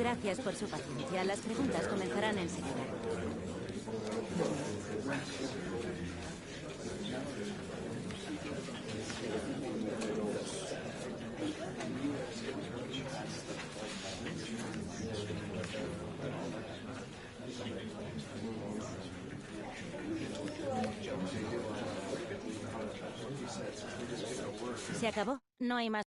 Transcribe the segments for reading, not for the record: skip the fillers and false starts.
Gracias por su paciencia. Las preguntas comenzarán enseguida. ¿Se acabó? No hay más.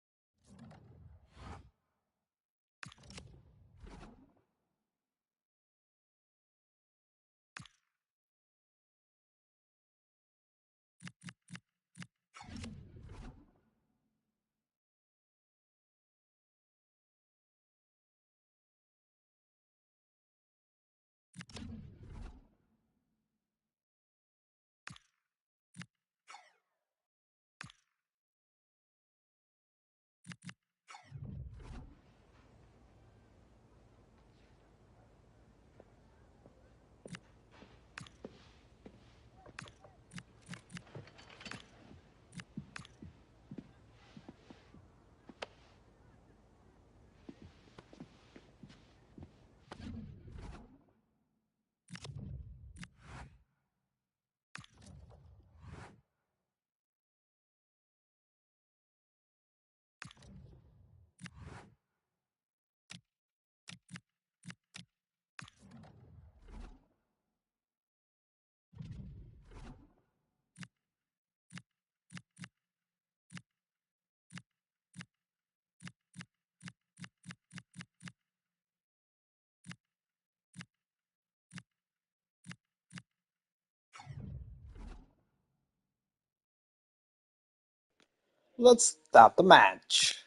Let's start the match.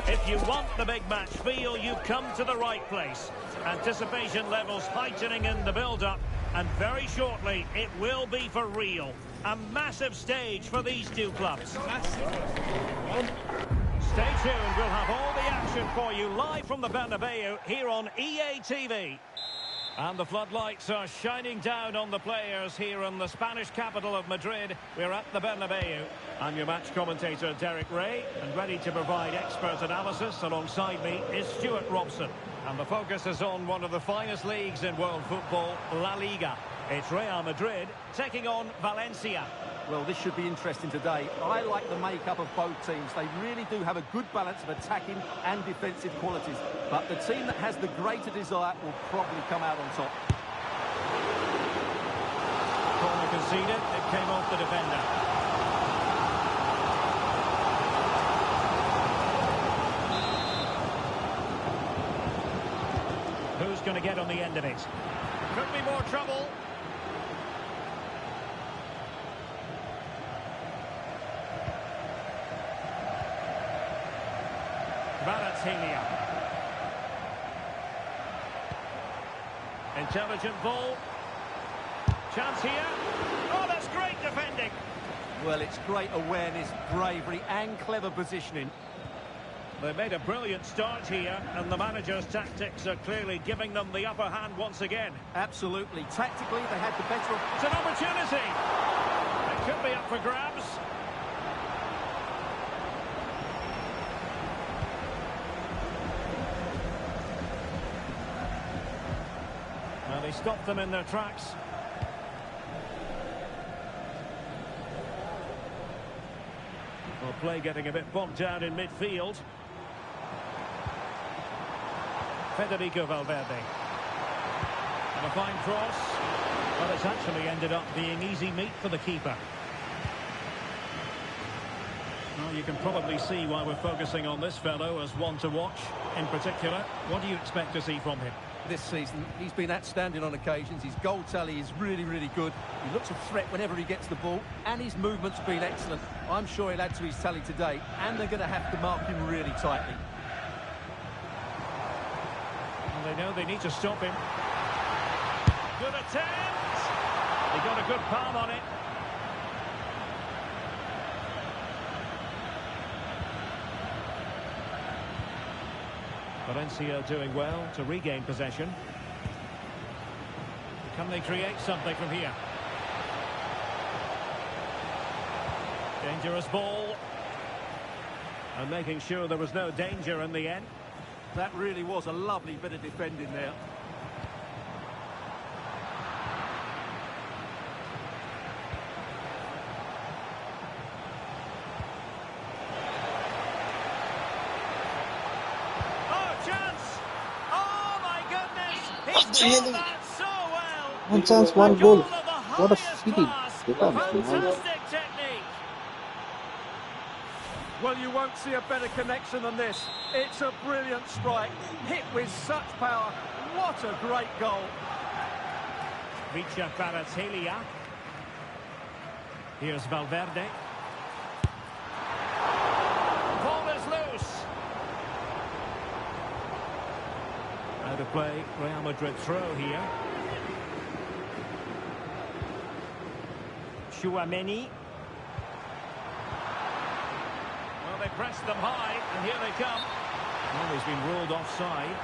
If you want the big match feel, you've come to the right place. Anticipation levels heightening in the build-up, and very shortly it will be for real. A massive stage for these two clubs. Stay tuned, we'll have all the action for you live from the Bernabeu here on EA TV. And the floodlights are shining down on the players here in the Spanish capital of Madrid. We're at the Bernabeu. I'm your match commentator, Derek Ray, and ready to provide expert analysis. Alongside me is Stuart Robson. And the focus is on one of the finest leagues in world football, La Liga. It's Real Madrid taking on Valencia. Well, this should be interesting today. I like the makeup of both teams. They really do have a good balance of attacking and defensive qualities. But the team that has the greater desire will probably come out on top. Corner conceded. It came off the defender. Who's going to get on the end of it? Could be more trouble. Intelligent ball. Chance here. Oh, that's great defending. Well, it's great awareness, bravery and clever positioning. They made a brilliant start here, and the manager's tactics are clearly giving them the upper hand once again. Absolutely. Tactically, they had the better... It's an opportunity. It could be up for grabs. Well, he stopped them in their tracks. Well, play getting a bit bogged down in midfield. Federico Valverde. And a fine cross. Well, it's actually ended up being easy meat for the keeper. Well, you can probably see why we're focusing on this fellow as one to watch. In particular, what do you expect to see from him? This season, he's been outstanding on occasions. His goal tally is really, really good. He looks a threat whenever he gets the ball, and his movement's been excellent. I'm sure he'll add to his tally today, and they're going to have to mark him really tightly. Well, they know they need to stop him. Good attempt! He got a good palm on it. Valencia doing well to regain possession. Can they create something from here? Dangerous ball. And making sure there was no danger in the end. That really was a lovely bit of defending there. Oh, chance! Oh, my goodness! He's done that so well! One chance, A one goal goal. of the What a highest feat. class. Fantastic technique! Well, you won't see a better connection than this. It's a brilliant strike, hit with such power. What a great goal. Vicha Kvaratskhelia. Here's Valverde. Ball is loose. Out of play, Real Madrid throw here. Chouameni. Well, they pressed them high, and here they come. Well, he's been ruled offside.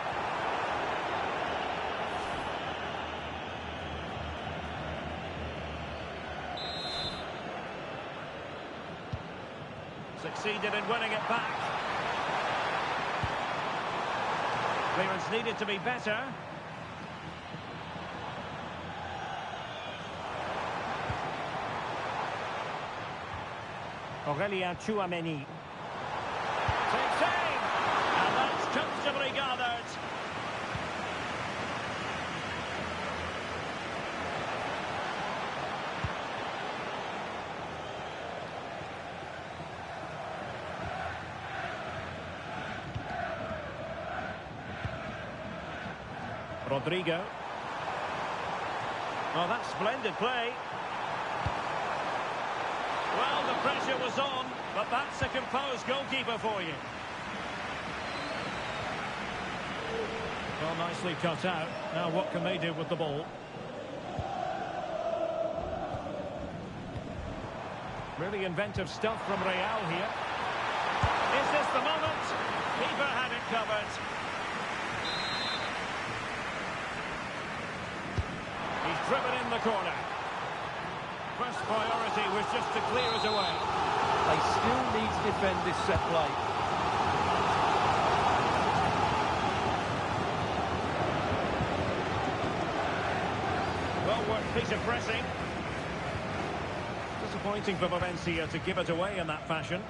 Succeeded in winning it back. Clearance needed to be better. Aurelien Chouameni. Takes aim! And that's comfortably gathered. Rodrigo. Well, that's splendid play. Well, the pressure was on, but that's a composed goalkeeper for you. Well, nicely cut out. Now what can they do with the ball? Really inventive stuff from Real here. Is this the moment? Keeper had it covered. He's driven in the corner. First priority was just to clear it away. They still need to defend this set play. Well worked piece of pressing. Disappointing for Valencia to give it away in that fashion.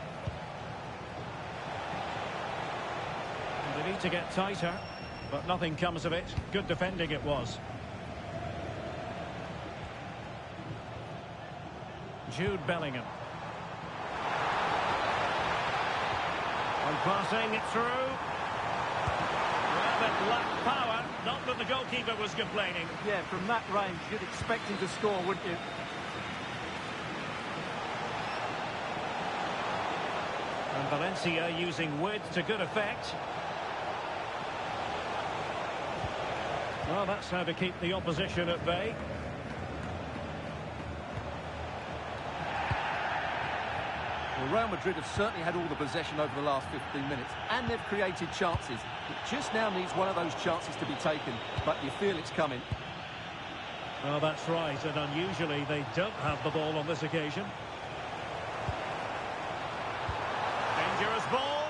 And they need to get tighter, but nothing comes of it. Good defending it was. Jude Bellingham. On passing it through. Well, it lacked power. Not that the goalkeeper was complaining. Yeah, from that range, you'd expect him to score, wouldn't you? And Valencia using width to good effect. Well, that's how to keep the opposition at bay. Well, Real Madrid have certainly had all the possession over the last 15 minutes, and they've created chances. It just now needs one of those chances to be taken, but you feel it's coming. Well, that's right, and unusually they don't have the ball on this occasion. Dangerous ball.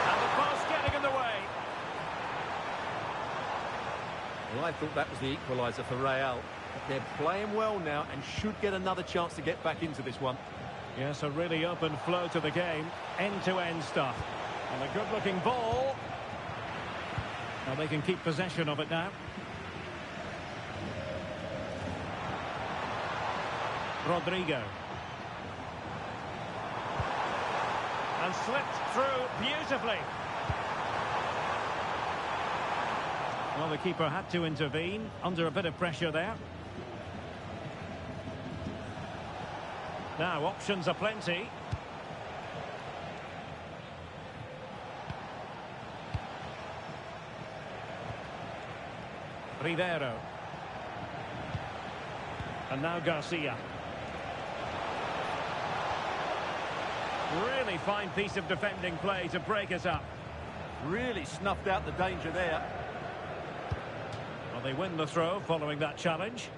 And the pass getting in the way. Well, I thought that was the equaliser for Real. They're playing well now and should get another chance to get back into this one. Yes, a really open flow to the game. End-to-end stuff. And a good-looking ball. Now they can keep possession of it now. Rodrigo. And slipped through beautifully. Well, the keeper had to intervene under a bit of pressure there. Now, options are plenty. Rivero. And now Garcia. Really fine piece of defending play to break us up. Really snuffed out the danger there. Well, they win the throw following that challenge.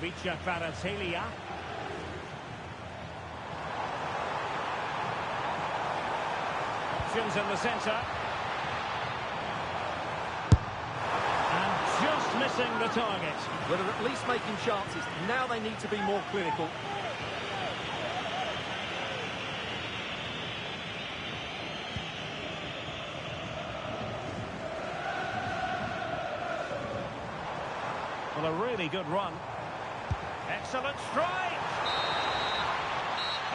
Vicha Kvaratskhelia. Options in the centre. And just missing the target. Well, they're at least making chances. Now they need to be more clinical. Well, a really good run. Excellent strike!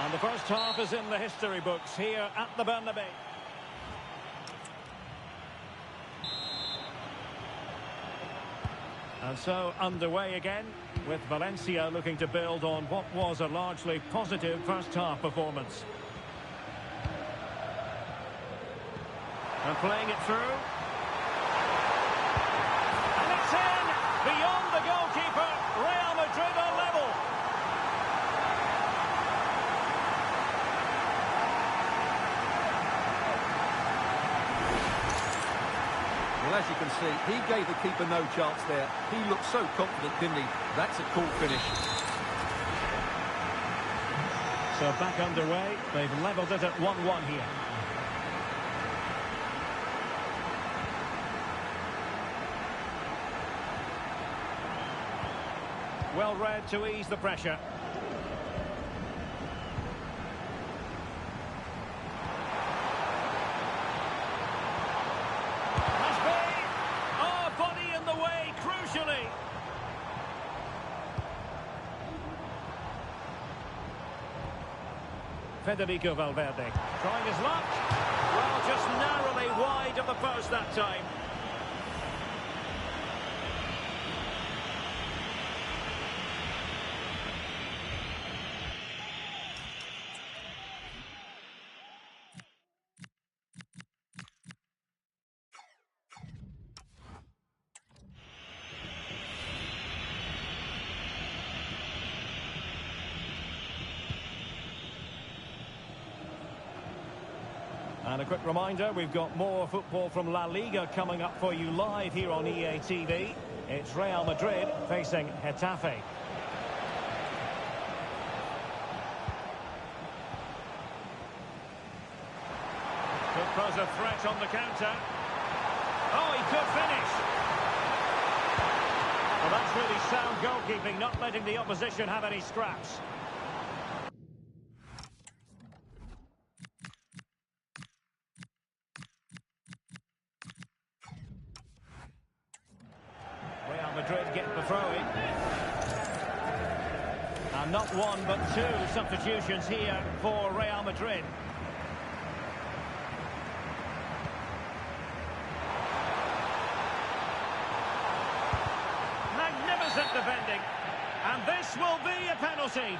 And the first half is in the history books here at the Bernabeu. And so underway again, with Valencia looking to build on what was a largely positive first half performance. And playing it through. And it's in! Beyond the goalkeeper, Real Madrid are level. Well, as you can see, he gave the keeper no chance there. He looked so confident, didn't he? That's a cool finish. So back underway, they've levelled it at 1-1 here. Well read to ease the pressure. Must be! Oh, body in the way, crucially. Federico Valverde trying his luck. Well, just narrowly wide of the post that time. And a quick reminder, we've got more football from La Liga coming up for you live here on EA TV. It's Real Madrid facing Getafe. Could pose a threat on the counter. Oh, he could finish. Well, that's really sound goalkeeping, not letting the opposition have any scraps. Madrid get the throw-in. And not one but two substitutions here for Real Madrid. Magnificent defending. And this will be a penalty.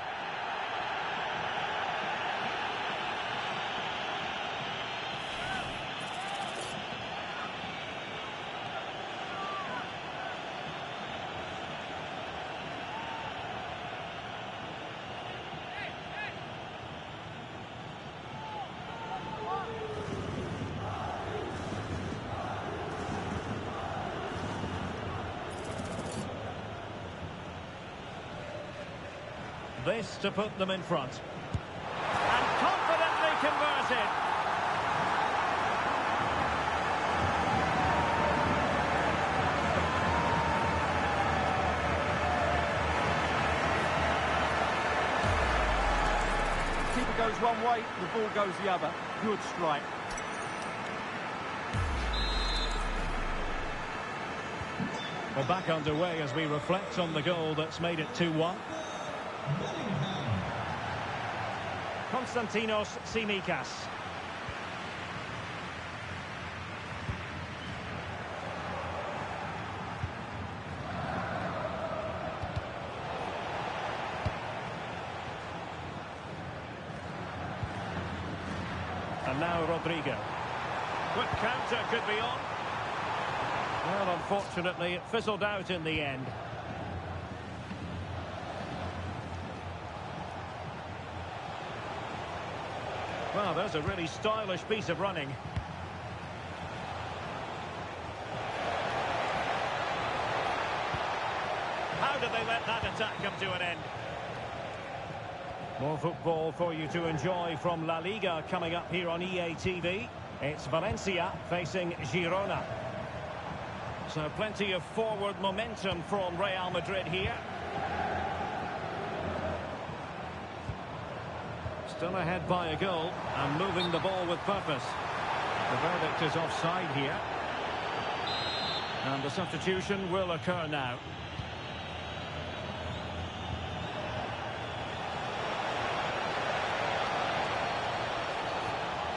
This to put them in front. And confidently converted. Keeper goes one way, the ball goes the other. Good strike. We're back underway as we reflect on the goal that's made it 2-1. Konstantinos Tsimikas. And now Rodrigo. Quick counter could be on. Well, unfortunately, it fizzled out in the end. Well, there's a really stylish piece of running. How did they let that attack come to an end? More football for you to enjoy from La Liga coming up here on EA TV. It's Valencia facing Girona. So plenty of forward momentum from Real Madrid here. Still ahead by a goal and moving the ball with purpose. The verdict is offside here. And the substitution will occur now.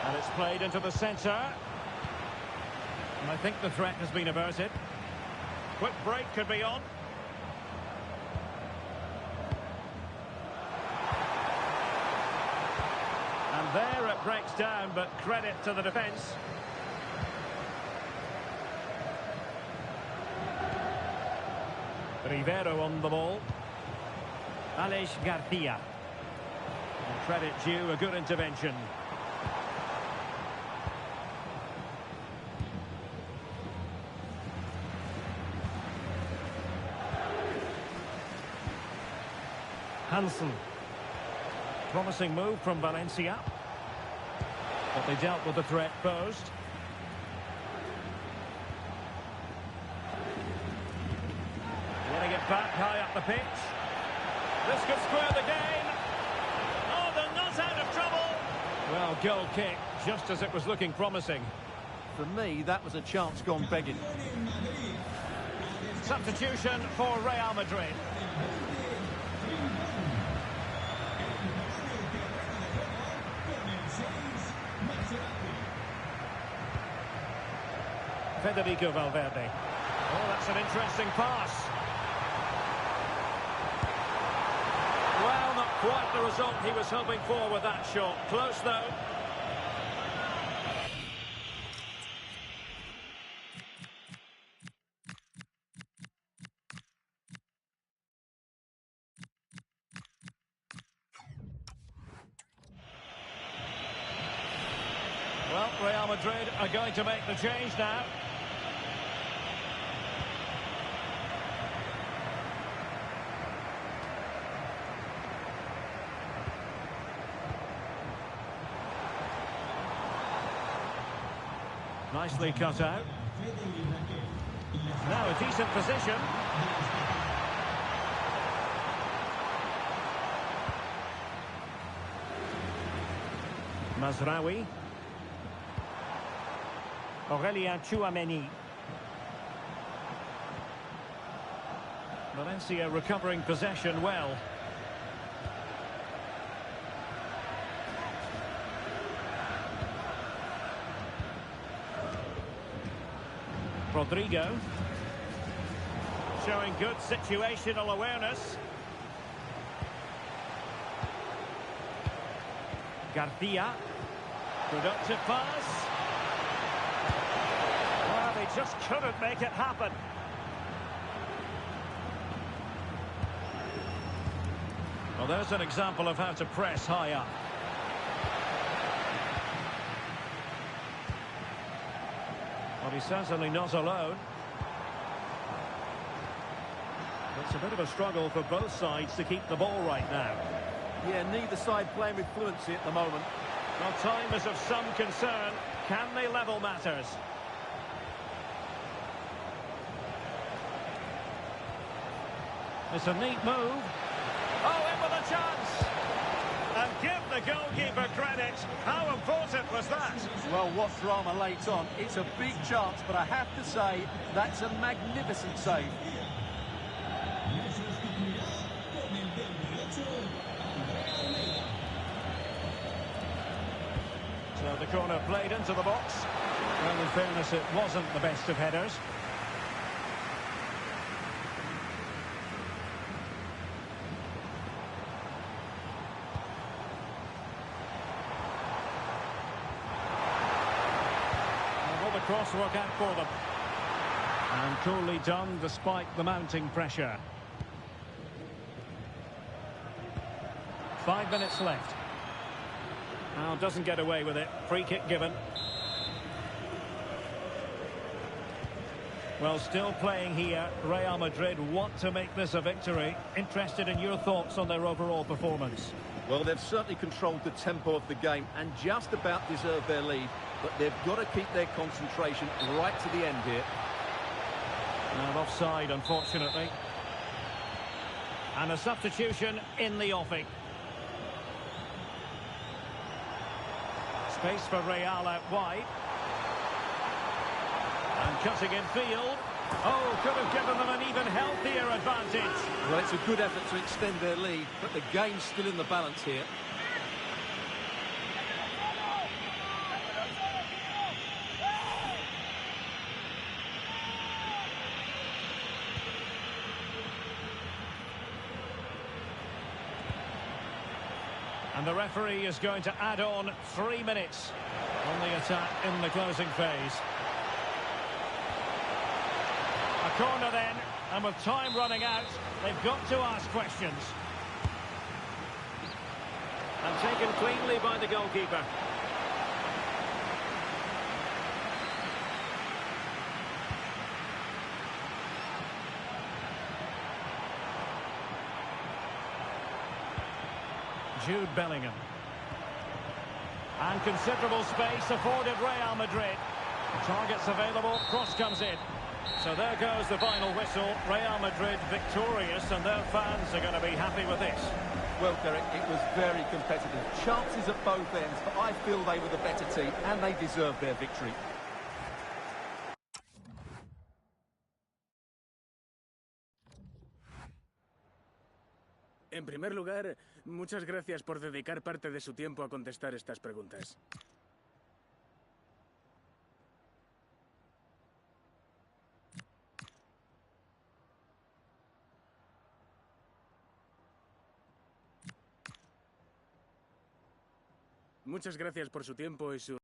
And it's played into the centre. And I think the threat has been averted. Quick break could be on. And there it breaks down, but credit to the defence. Rivero on the ball. Alex Garcia. And credit due, a good intervention. Hansen. Promising move from Valencia. But they dealt with the threat posed. Getting it back high up the pitch. This could square the game. Oh, they're not out of trouble. Well, goal kick, just as it was looking promising. For me, that was a chance gone begging. Substitution for Real Madrid. Federico Valverde. Oh, that's an interesting pass. Well, not quite the result he was hoping for with that shot. Close, though. Well, Real Madrid are going to make the change now. Nicely cut out. Now a decent position. Mazraoui. Aurelien Tchouameni. Valencia recovering possession well. Rodrigo. Showing good situational awareness. Garcia. Productive pass. Well, they just couldn't make it happen. Well, there's an example of how to press high up. Well, he's certainly not alone. It's a bit of a struggle for both sides to keep the ball right now. Yeah, neither side playing with fluency at the moment. Well, time is of some concern. Can they level matters? It's a neat move. Oh, in with a chance! And give the goalkeeper credit. How important was that? Well, what drama late on. It's a big chance, but I have to say, that's a magnificent save. So the corner played into the box. Well, in fairness, it wasn't the best of headers. Cross work out for them. And coolly done despite the mounting pressure. 5 minutes left. Now doesn't get away with it. Free kick given. Well, still playing here. Real Madrid want to make this a victory. Interested in your thoughts on their overall performance? Well, they've certainly controlled the tempo of the game and just about deserved their lead. But they've got to keep their concentration right to the end here. And offside, unfortunately. And a substitution in the offing. Space for Real out wide. And cutting in field. Oh, could have given them an even healthier advantage. Well, it's a good effort to extend their lead, but the game's still in the balance here. And the referee is going to add on 3 minutes on the attack in the closing phase. A corner then, and with time running out, they've got to ask questions. And taken cleanly by the goalkeeper. Jude Bellingham. And considerable space afforded Real Madrid. Targets available, cross comes in. So there goes the final whistle. Real Madrid victorious, and their fans are going to be happy with this. Well, Derek, it was very competitive. Chances at both ends, but I feel they were the better team, and they deserved their victory. En primer lugar, muchas gracias por dedicar parte de su tiempo a contestar estas preguntas. Muchas gracias por su tiempo y su...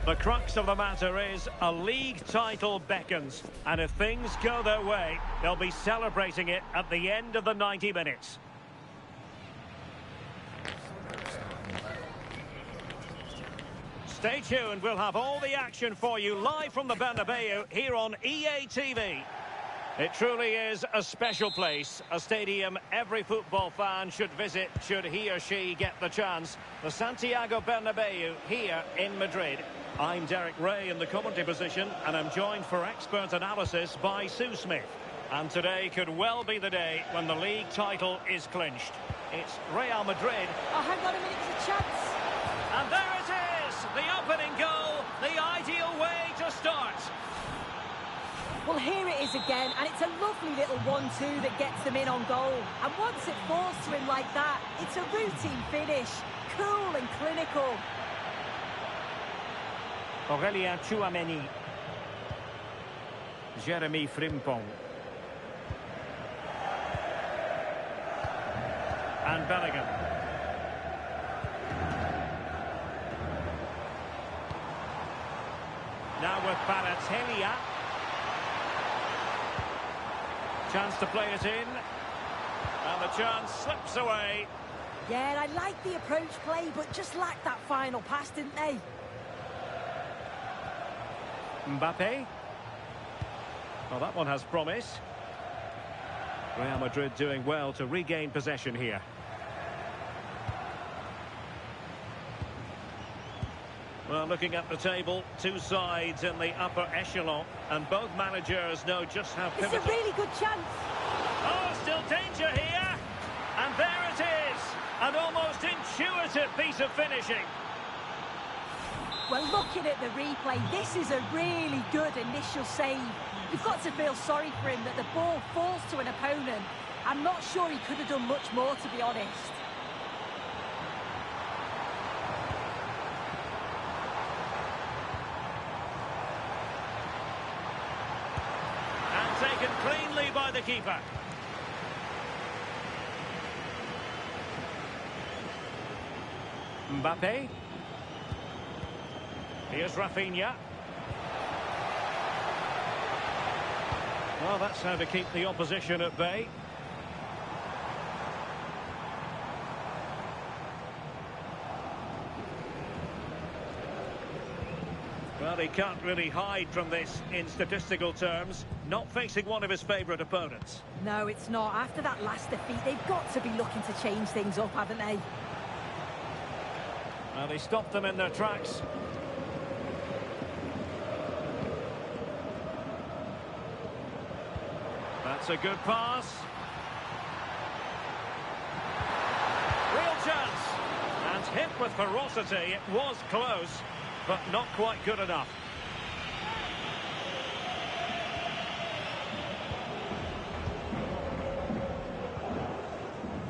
The crux of the matter is a league title beckons, and if things go their way, they'll be celebrating it at the end of the 90 minutes. Stay tuned, we'll have all the action for you live from the Bernabeu here on EA TV. It truly is a special place, a stadium every football fan should visit should he or she get the chance. The Santiago Bernabeu here in Madrid. I'm Derek Ray in the commentary position, and I'm joined for expert analysis by Sue Smith. And today could well be the day when the league title is clinched. It's Real Madrid. Oh, hang on a minute, there's a chance. And there it is, the opening goal, the ideal way to start. Well, here it is again, and it's a lovely little 1-2 that gets them in on goal. And once it falls to him like that, it's a routine finish. Cool and clinical. Aurélien Tchouameni. Jeremy Frimpong. And Bellingham. Now with Balotelli. Chance to play it in. And the chance slips away. Yeah, I like the approach play, but just lacked that final pass, didn't they? Mbappe. Well, that one has promise. Real Madrid doing well to regain possession here. Well, looking at the table, two sides in the upper echelon, and both managers know just how pivotal. It's a really good chance. Oh, still danger here. And there it is. An almost intuitive piece of finishing. Well, looking at the replay, this is a really good initial save. You've got to feel sorry for him that the ball falls to an opponent. I'm not sure he could have done much more, to be honest. And taken cleanly by the keeper. Mbappe. Here's Rafinha. Well, that's how to keep the opposition at bay. Well, he can't really hide from this in statistical terms. Not facing one of his favourite opponents. No, it's not. After that last defeat, they've got to be looking to change things up, haven't they? Well, he stopped them in their tracks. That's a good pass. Real chance. And hit with ferocity. It was close, but not quite good enough.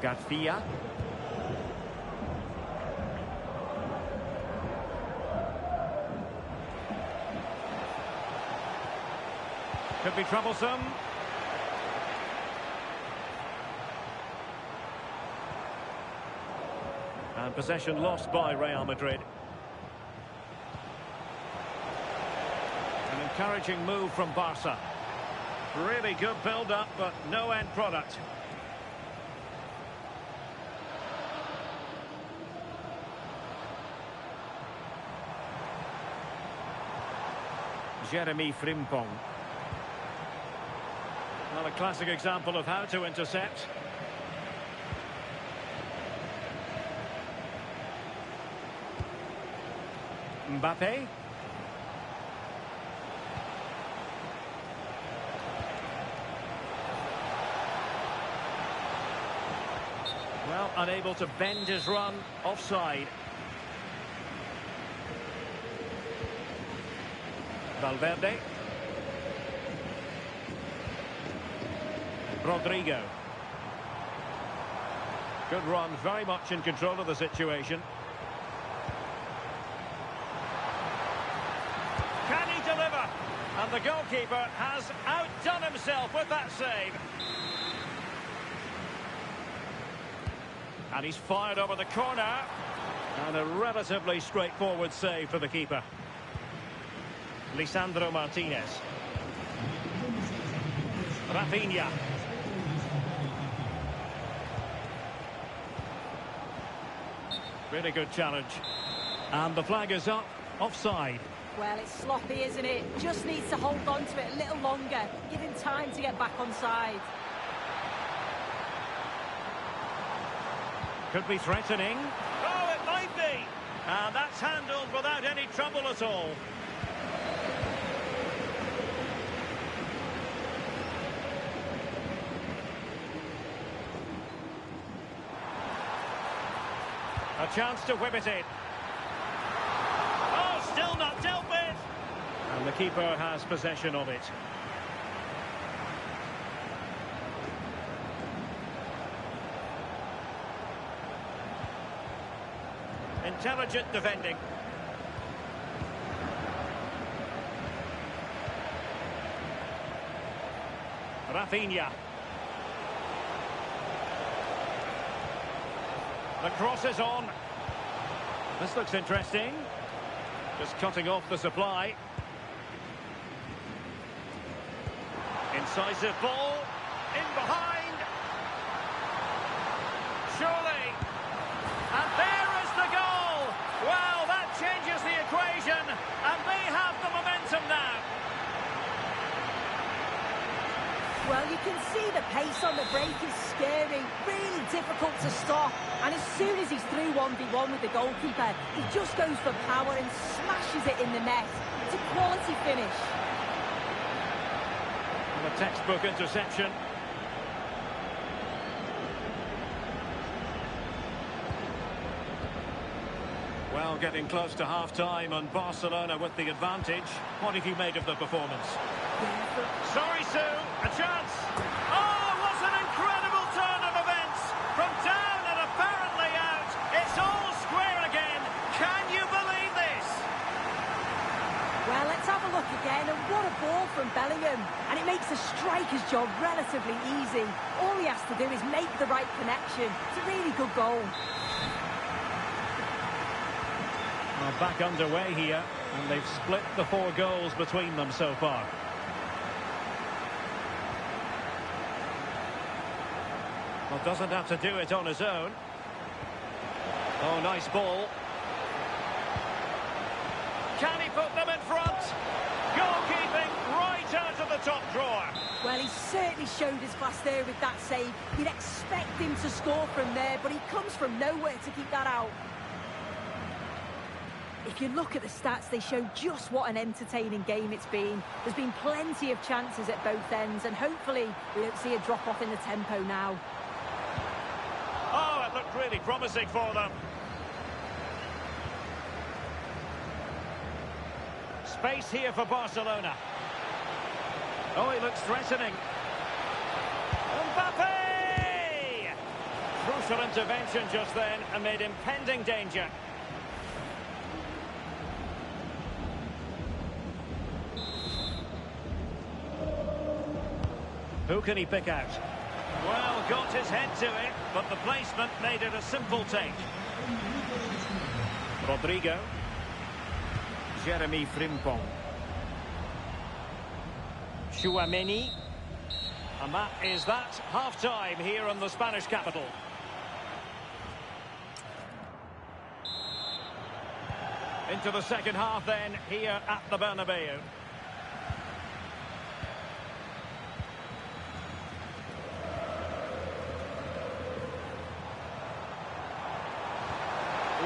Garcia. Could be troublesome. And possession lost by Real Madrid. An encouraging move from Barca. Really good build-up, but no end product. Jeremy Frimpong. Well, a classic example of how to intercept. Mbappe. Well, unable to bend his run, offside. Valverde. Rodrigo. Good run, very much in control of the situation. Can he deliver? And the goalkeeper has outdone himself with that save. And he's fired over the corner. And a relatively straightforward save for the keeper. Lisandro Martinez. Rafinha. Really good challenge. And the flag is up. Offside. Well, it's sloppy, isn't it? Just needs to hold on to it a little longer. Give him time to get back on side. Could be threatening. Oh, it might be. And that's handled without any trouble at all. A chance to whip it in. Oh, still not dealt with. And the keeper has possession of it. Intelligent defending. Rafinha. The cross is on. This looks interesting. Just cutting off the supply. Incisive ball. In behind. Surely. And there is the goal. Well, that changes the equation. And they have the momentum now. Well, you can see the pace on the break is scary, really difficult to stop. And as soon as he's through 1v1 with the goalkeeper, he just goes for power and smashes it in the net. It's a quality finish. And a textbook interception. Well, getting close to half-time and Barcelona with the advantage. What have you made of the performance? Sorry, Sue. A chance. Oh, what an incredible turn of events. From down and apparently out, it's all square again. Can you believe this? Well, let's have a look again, and what a ball from Bellingham. And it makes the striker's job relatively easy. All he has to do is make the right connection. It's a really good goal. Well, back underway here, and they've split the 4 goals between them so far. Well, doesn't have to do it on his own. Oh, nice ball. Can he put them in front? Goalkeeping right out of the top drawer. Well, he certainly showed his class there with that save. You'd expect him to score from there, but he comes from nowhere to keep that out. If you look at the stats, they show just what an entertaining game it's been. There's been plenty of chances at both ends, and hopefully we don't see a drop-off in the tempo now. Oh, it looked really promising for them. Space here for Barcelona. Oh, he looks threatening. Mbappe! Crucial intervention just then amid impending danger. Who can he pick out? Well, got his head to it, but the placement made it a simple take. Rodrigo. Jeremy Frimpong. Tchouaméni. And that is that. Half-time here in the Spanish capital. Into the second half then, here at the Bernabeu.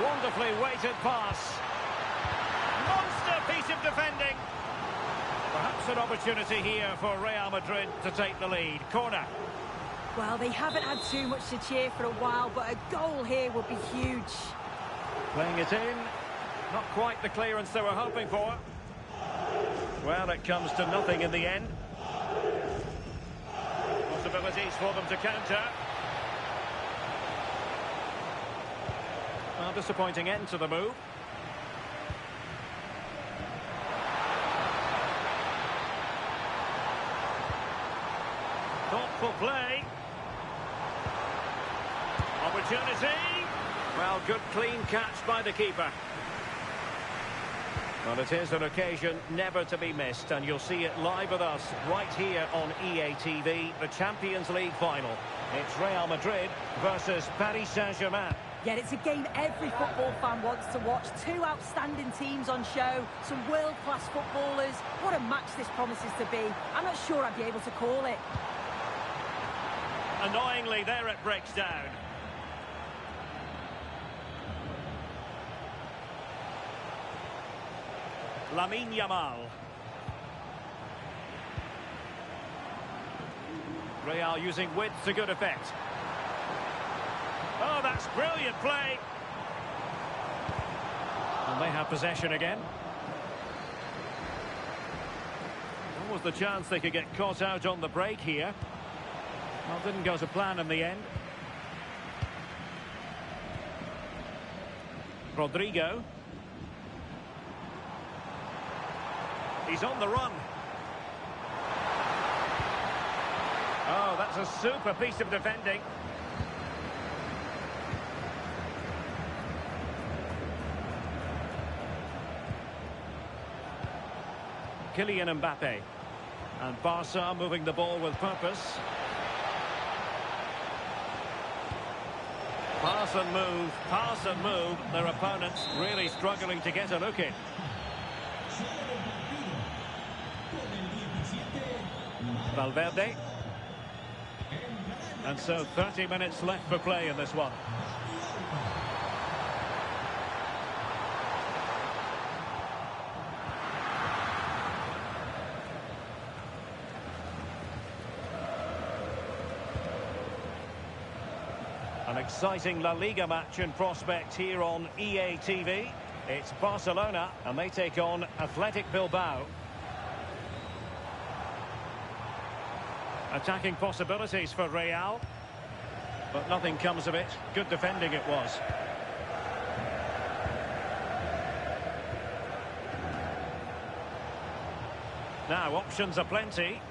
Wonderfully weighted pass. Monster piece of defending. Perhaps an opportunity here for Real Madrid to take the lead. Corner. Well, they haven't had too much to cheer for a while, but a goal here would be huge. Playing it in. Not quite the clearance they were hoping for. Well, it comes to nothing in the end. Possibilities for them to counter. Well, disappointing end to the move. Thoughtful play. Opportunity. Well, good clean catch by the keeper. Well, it is an occasion never to be missed, and you'll see it live with us right here on EA TV, the Champions League final. It's Real Madrid versus Paris Saint-Germain. Yeah, it's a game every football fan wants to watch. Two outstanding teams on show, some world-class footballers. What a match this promises to be. I'm not sure I'd be able to call it. Annoyingly, there it breaks down. Lamine Yamal. Real using width to good effect. Oh, that's brilliant play. And they have possession again. Almost the chance they could get caught out on the break here. Well, didn't go to plan in the end. Rodrigo. He's on the run. Oh, that's a super piece of defending. Kylian Mbappe. And Barca moving the ball with purpose. Pass and move. Their opponents really struggling to get a look in. Valverde. And so 30 minutes left for play in this one. An exciting La Liga match in prospect here on EA TV. It's Barcelona and they take on Athletic Bilbao. Attacking possibilities for Real, but nothing comes of it. Good defending it was. Now options are plenty.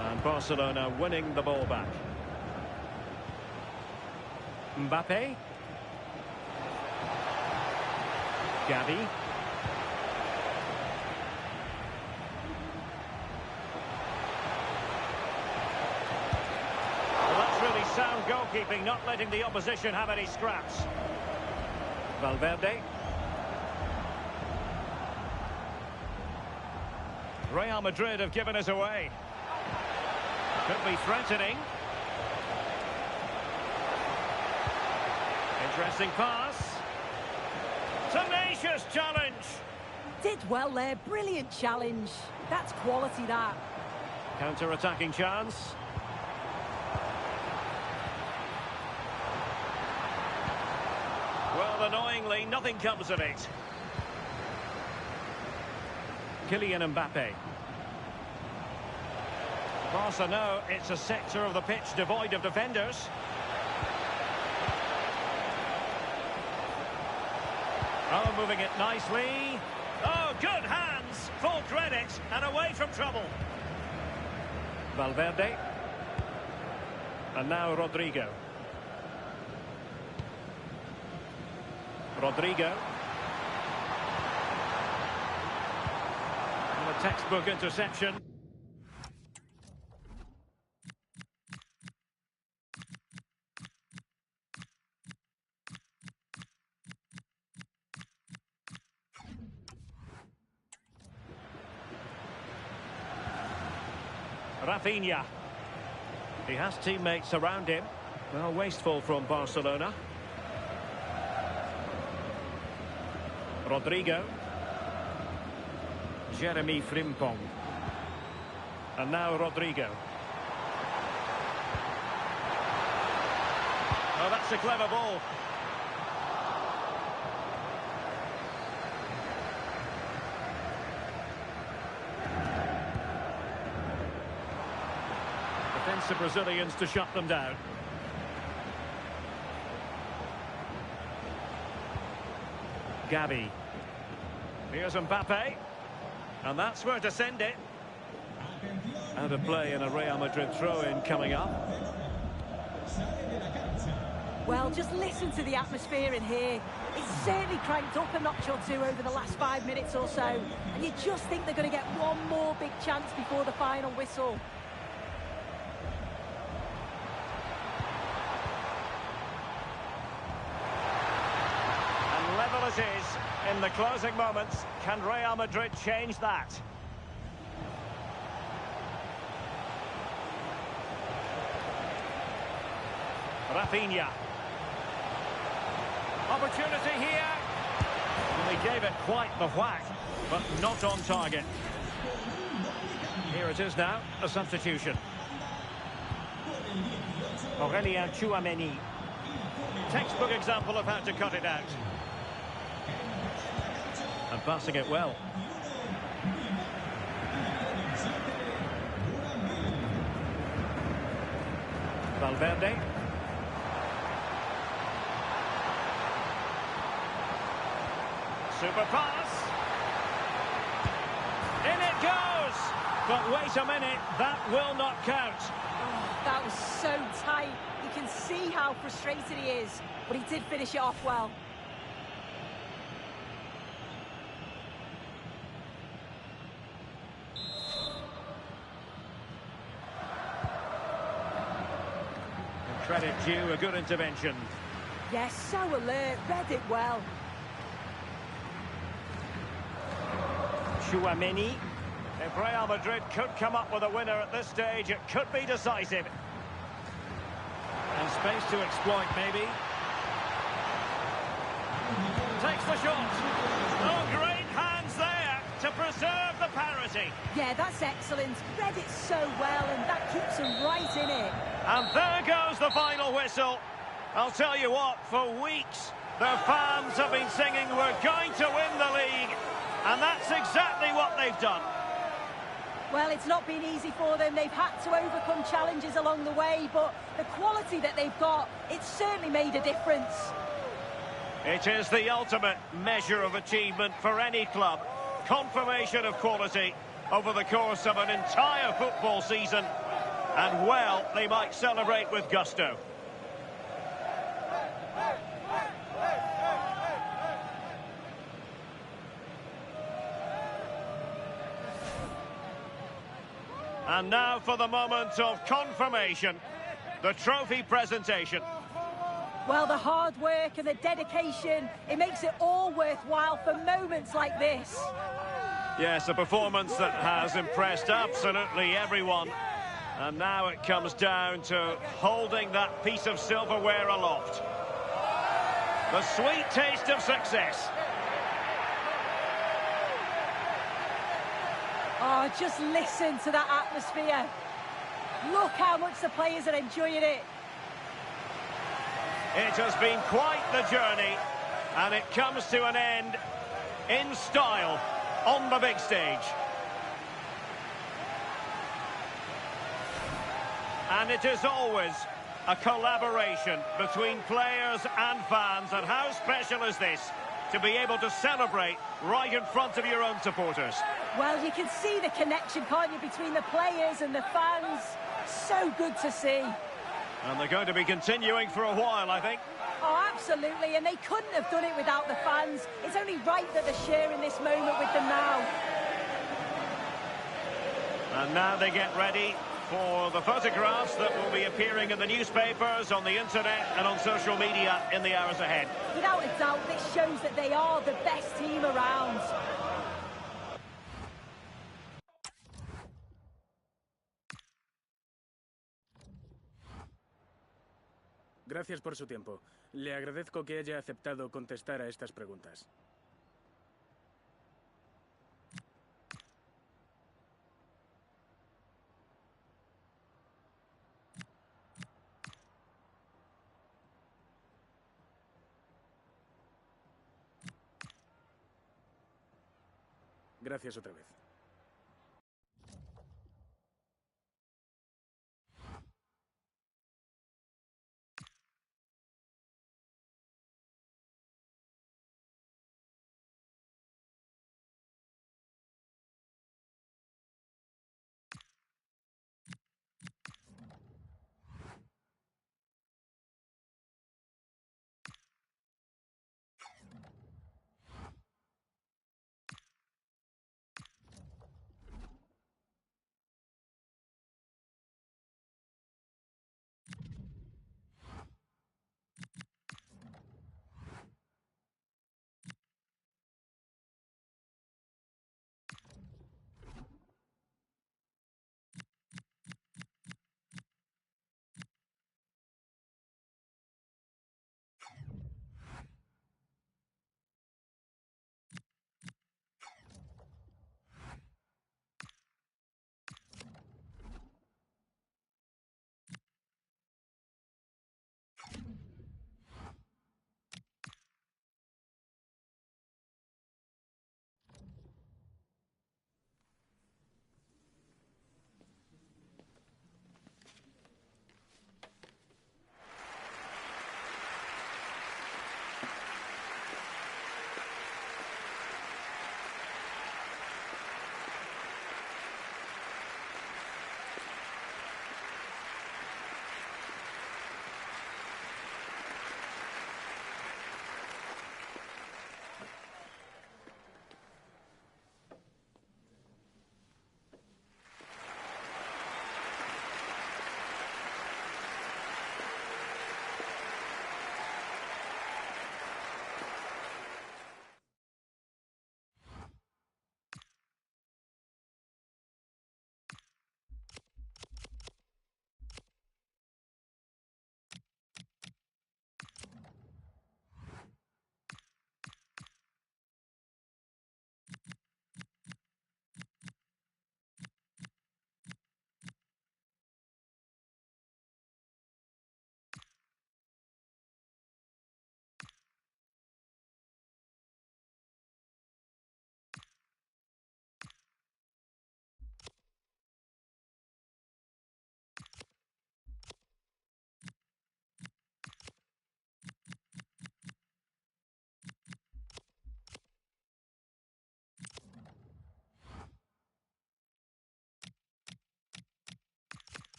And Barcelona winning the ball back. Mbappe. Gavi. Sound goalkeeping, not letting the opposition have any scraps. Valverde. Real Madrid have given us away. Could be threatening. Interesting pass. Tenacious challenge. Did well there, brilliant challenge. That's quality, that. Counter-attacking chance. Well, annoyingly, nothing comes of it. Kylian Mbappe. Barca know it's a sector of the pitch devoid of defenders. Oh, moving it nicely. Oh, good hands. Full credit and away from trouble. Valverde. And now Rodrigo. Rodrigo. And a textbook interception. Rafinha. He has teammates around him. Well, wasteful from Barcelona. Rodrigo. Jeremy Frimpong. And now Rodrigo. Oh, that's a clever ball. Defensive Brazilians to shut them down. Gavi. Here's Mbappe. And that's where to send it. Out of play and a Real Madrid throw-in coming up. Well, just listen to the atmosphere in here. It's certainly cranked up a notch or two over the last 5 minutes or so. And you just think they're going to get one more big chance before the final whistle. And level it is in the closing moments. Can Real Madrid change that? Rafinha. Opportunity here. And they gave it quite the whack, but not on target. Here it is now, a substitution. Aurelien Tchouameni. Textbook example of how to cut it out. And passing it well. Valverde. Super pass. In it goes. But wait a minute, that will not count. Oh, that was so tight. You can see how frustrated he is, but he did finish it off well. And credit due, a good intervention. Yes, so alert, read it well. Tchouameni. If Real Madrid could come up with a winner at this stage, it could be decisive. And space to exploit, maybe. Takes the shot. Oh, great hands there to preserve the parity. Yeah, that's excellent. Read it so well, and that keeps him right in it. And there goes the final whistle. I'll tell you what, for weeks, their fans have been singing, we're going to win the league. And that's exactly what they've done. Well, it's not been easy for them. They've had to overcome challenges along the way, but the quality that they've got, it's certainly made a difference. It is the ultimate measure of achievement for any club. Confirmation of quality over the course of an entire football season. And, well, they might celebrate with gusto. And now for the moment of confirmation, the trophy presentation. Well, the hard work and the dedication, it makes it all worthwhile for moments like this. Yes, a performance that has impressed absolutely everyone. And now it comes down to holding that piece of silverware aloft. The sweet taste of success. Oh, just listen to that atmosphere. Look how much the players are enjoying it. It has been quite the journey, and it comes to an end in style on the big stage. And it is always a collaboration between players and fans, and how special is this to be able to celebrate right in front of your own supporters? Well, you can see the connection, can't you, between the players and the fans. So good to see. And they're going to be continuing for a while, I think. Oh, absolutely, and they couldn't have done it without the fans. It's only right that they're sharing this moment with them now. And now they get ready for the photographs that will be appearing in the newspapers, on the internet and on social media in the hours ahead. Without a doubt, this shows that they are the best team around. Gracias por su tiempo. Le agradezco que haya aceptado contestar a estas preguntas. Gracias otra vez.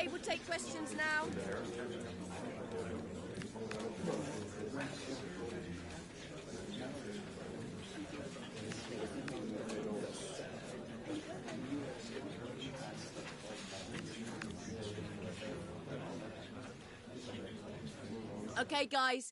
Okay, we'll take questions now. Okay, guys,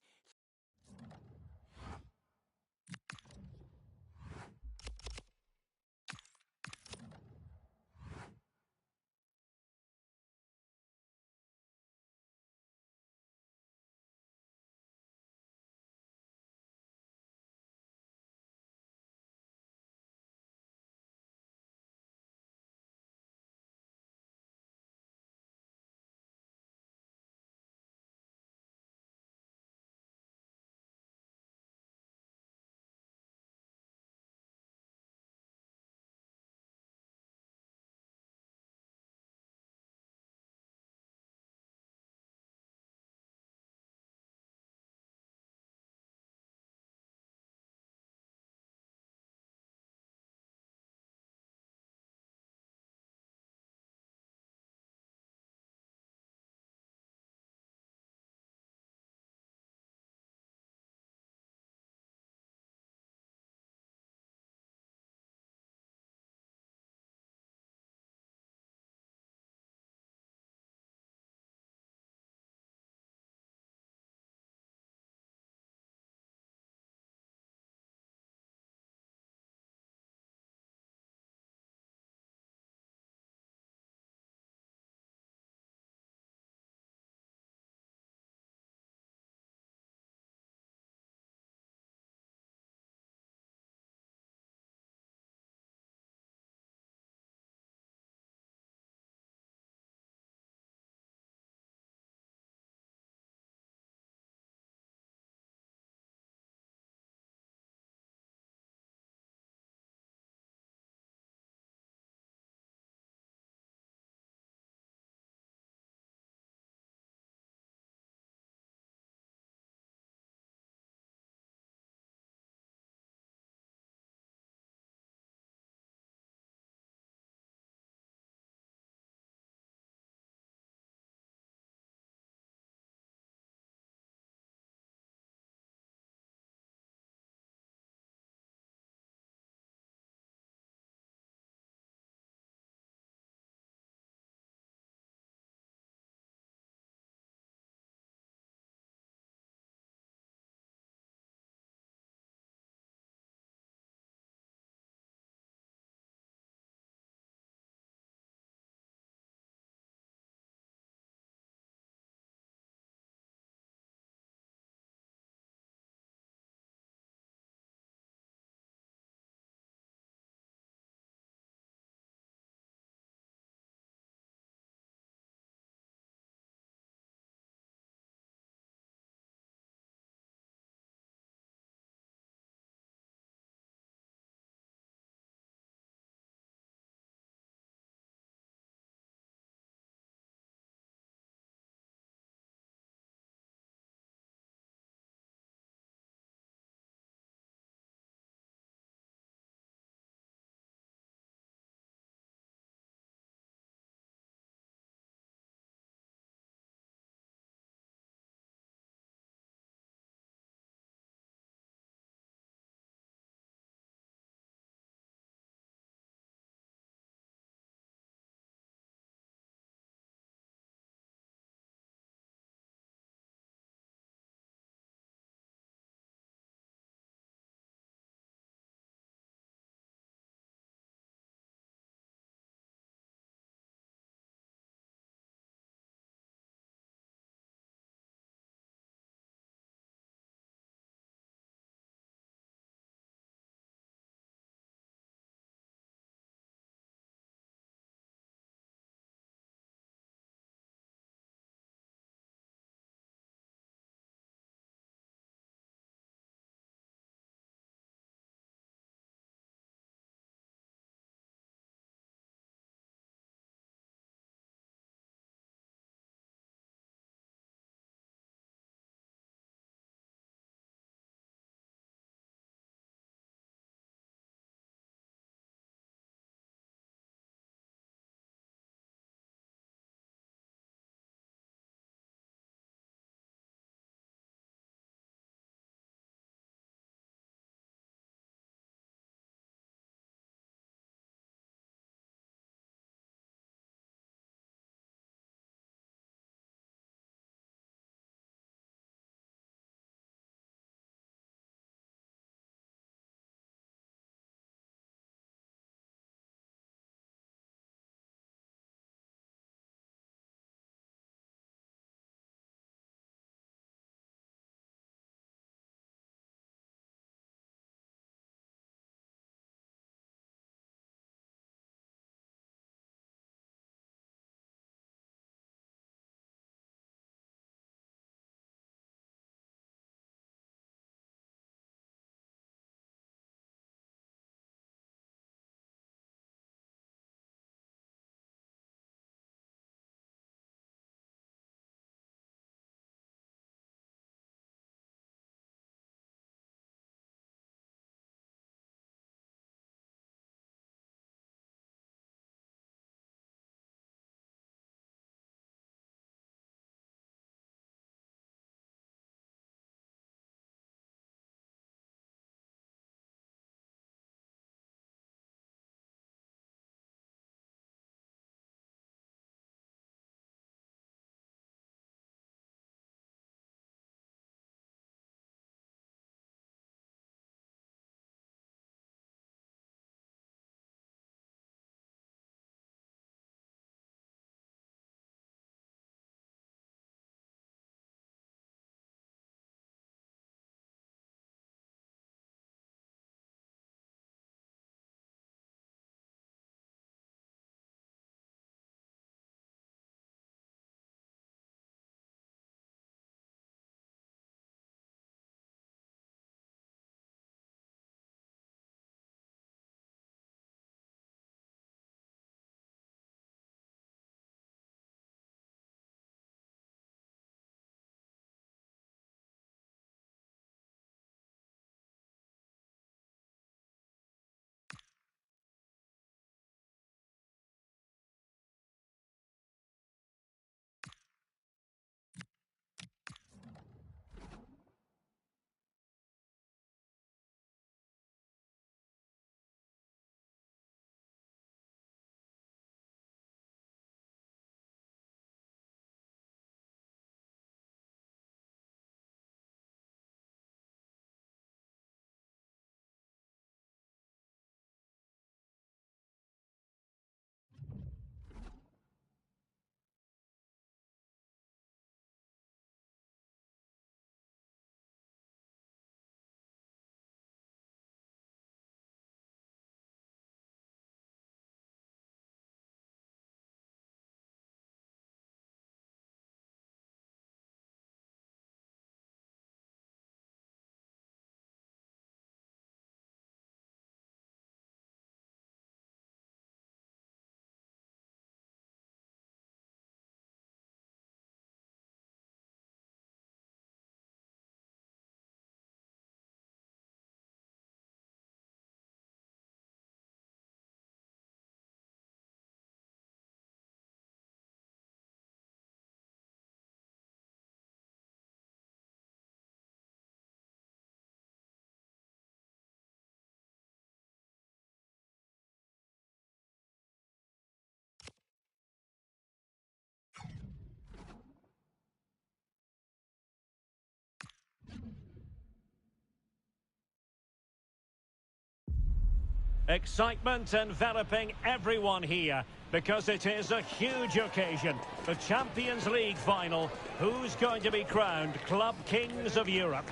Excitement enveloping everyone here because it is a huge occasion. The Champions League final. Who's going to be crowned Club Kings of Europe?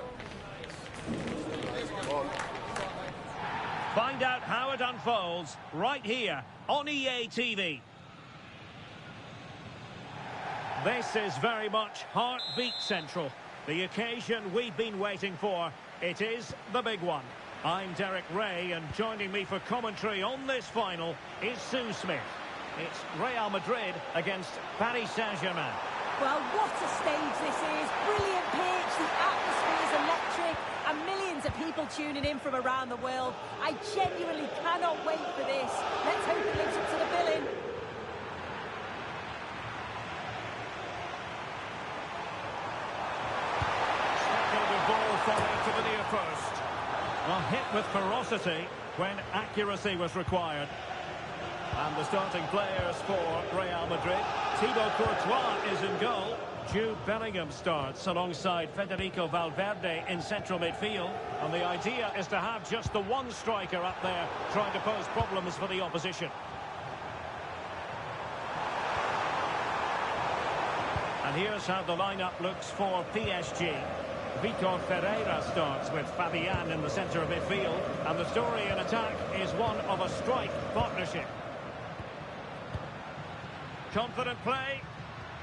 Find out how it unfolds right here on EA TV. This is very much heartbeat central. The occasion we've been waiting for. It is the big one. I'm Derek Ray, and joining me for commentary on this final is Sue Smith. It's Real Madrid against Paris Saint-Germain. Well, what a stage this is. Brilliant pitch, the atmosphere is electric, and millions of people tuning in from around the world. I genuinely cannot wait for this. Let's hope it lives up to the billing. The ball falling to the near post. Well, hit with ferocity when accuracy was required. And the starting players for Real Madrid. Thibaut Courtois is in goal. Jude Bellingham starts alongside Federico Valverde in central midfield. And the idea is to have just the one striker up there trying to pose problems for the opposition. And here's how the lineup looks for PSG. Vitor Ferreira starts with Fabian in the centre of midfield. And the story in attack is one of a strike partnership. Confident play.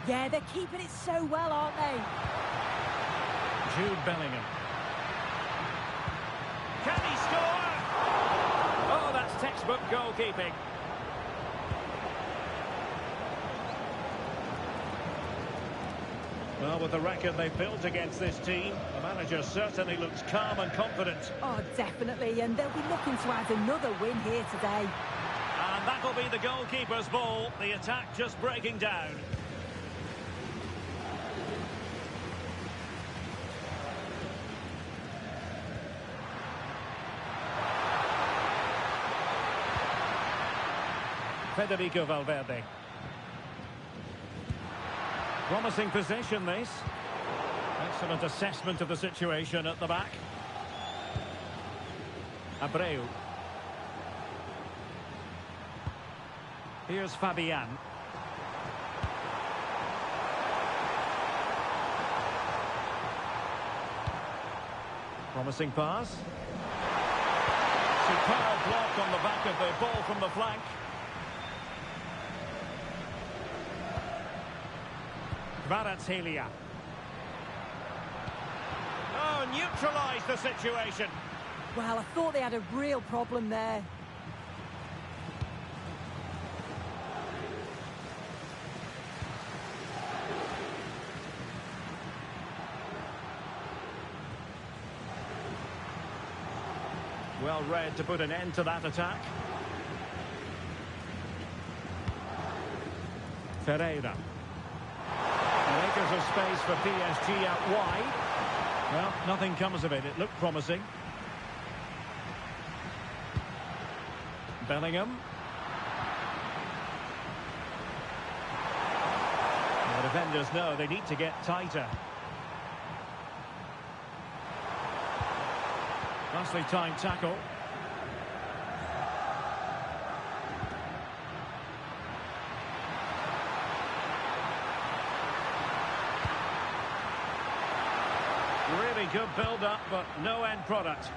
Yeah, they're keeping it so well, aren't they? Jude Bellingham. Can he score? Oh, that's textbook goalkeeping. Well, with the record they've built against this team, the manager certainly looks calm and confident. Oh, definitely, and they'll be looking to add another win here today. And that'll be the goalkeeper's ball. The attack just breaking down. Federico Valverde. Promising possession, this. Excellent assessment of the situation at the back. Abreu. Here's Fabian. Promising pass. Superb block on the back of the ball from the flank. Kvaratskhelia. Oh, neutralised the situation. Well, I thought they had a real problem there. Well read to put an end to that attack. Ferreira. Acres of space for PSG out wide. Well, nothing comes of it. It looked promising. Bellingham. The defenders know they need to get tighter. Nicely timed tackle. Really good build-up, but no end product.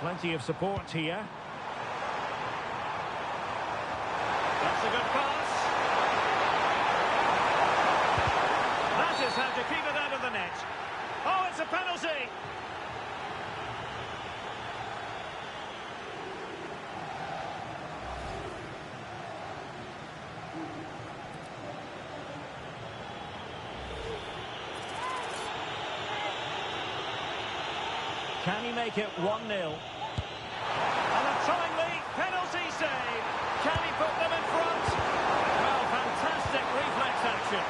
Plenty of support here. That's a good pass. That is how to keep it out of the net. Oh, it's a penalty! Can he make it 1-0? And a timely penalty save. Can he put them in front? Well, fantastic reflex action.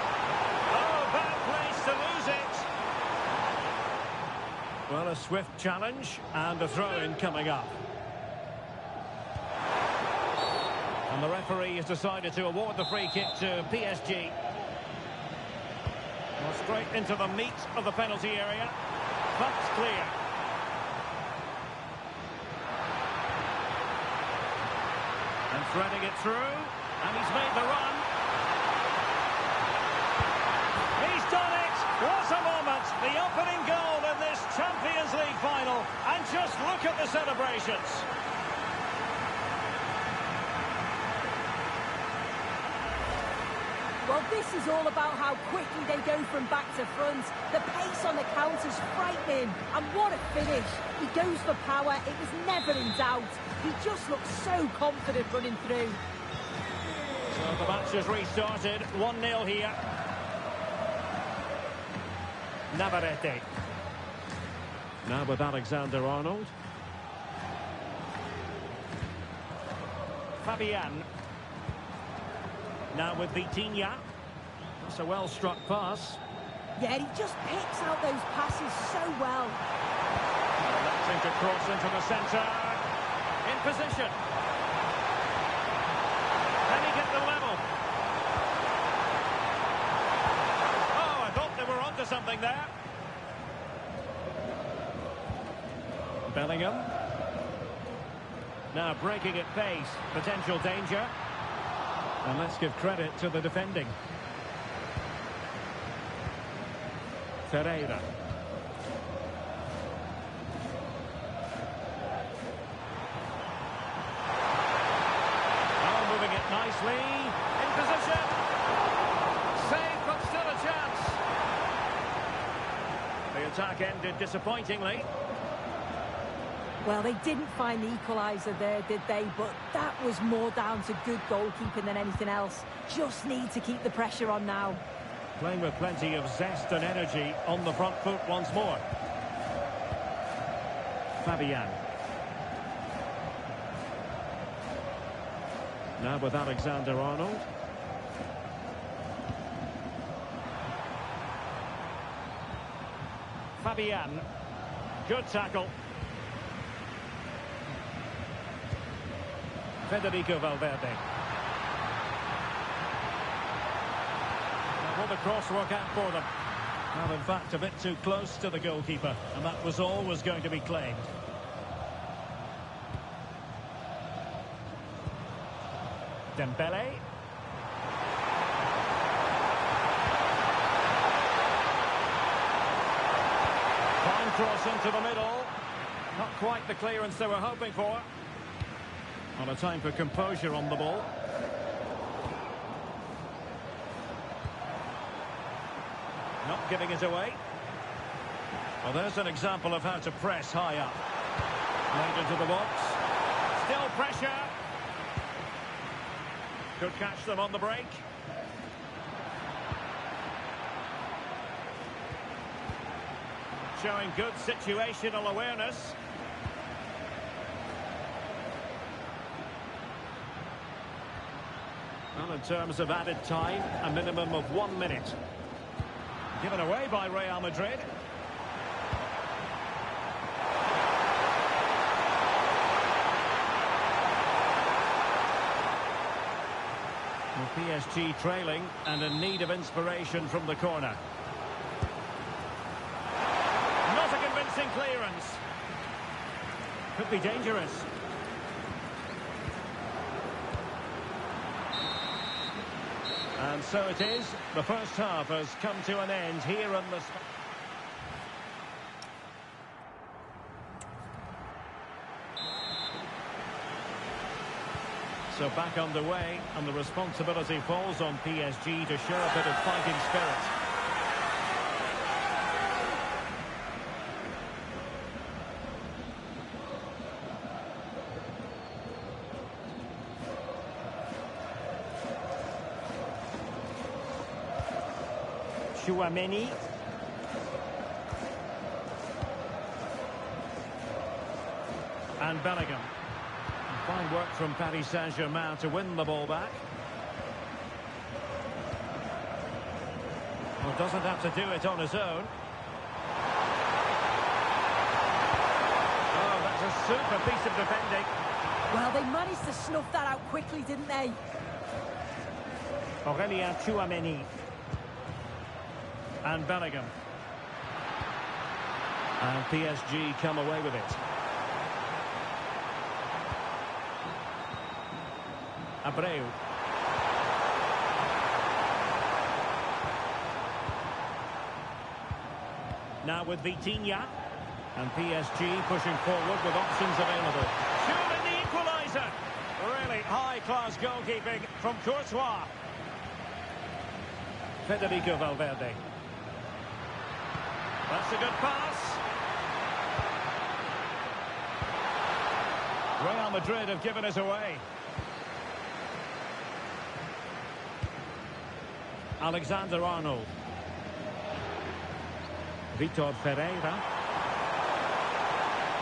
Oh, bad place to lose it. Well, a swift challenge and a throw-in coming up. And the referee has decided to award the free kick to PSG. Well, straight into the meat of the penalty area. Butts clear. Threading it through, and he's made the run. He's done it! What a moment! The opening goal in this Champions League final, and just look at the celebrations. Well, this is all about how quickly they go from back to front. The pace on the counter's frightening. And what a finish. He goes for power. It was never in doubt. He just looks so confident running through. So the match has restarted. 1-0 here. Navarrete. Now with Alexander-Arnold. Fabian. Now with Vitinha. That's a well-struck pass. Yeah, he just picks out those passes so well. That's into cross into the centre. In position. Can he get the level? Oh, I thought they were onto something there. Bellingham. Now breaking at pace. Potential danger. And let's give credit to the defending. Ferreira. Oh, moving it nicely. In position. Save, but still a chance. The attack ended disappointingly. Well, they didn't find the equaliser there, did they? But that was more down to good goalkeeping than anything else. Just need to keep the pressure on now. Playing with plenty of zest and energy on the front foot once more. Fabian. Now with Alexander-Arnold. Fabian. Good tackle. Federico Valverde. Now, will the cross work out for them? Well, in fact, a bit too close to the goalkeeper, and that was always going to be claimed. Dembele. Fine cross into the middle. Not quite the clearance they were hoping for. On a time for composure on the ball. Not giving it away. Well, there's an example of how to press high up. Right into the box. Still pressure. Could catch them on the break. Showing good situational awareness. Well, in terms of added time, a minimum of 1 minute. Given away by Real Madrid. Well, PSG trailing and in need of inspiration from the corner. Not a convincing clearance. Could be dangerous. And so it is. The first half has come to an end here on the... So back underway, and the responsibility falls on PSG to show a bit of fighting spirit. Chouameni. And Bellingham. Fine work from Paris Saint-Germain to win the ball back. Well, doesn't have to do it on his own. Oh, that's a super piece of defending. Well, they managed to snuff that out quickly, didn't they? Aurélien Chouameni. And Bellingham. And PSG come away with it. Abreu. Now with Vitinha. And PSG pushing forward with options available. Surely the equaliser. Really high-class goalkeeping from Courtois. Federico Valverde. That's a good pass. Real Madrid have given us away. Alexander-Arnold. Vitor Ferreira.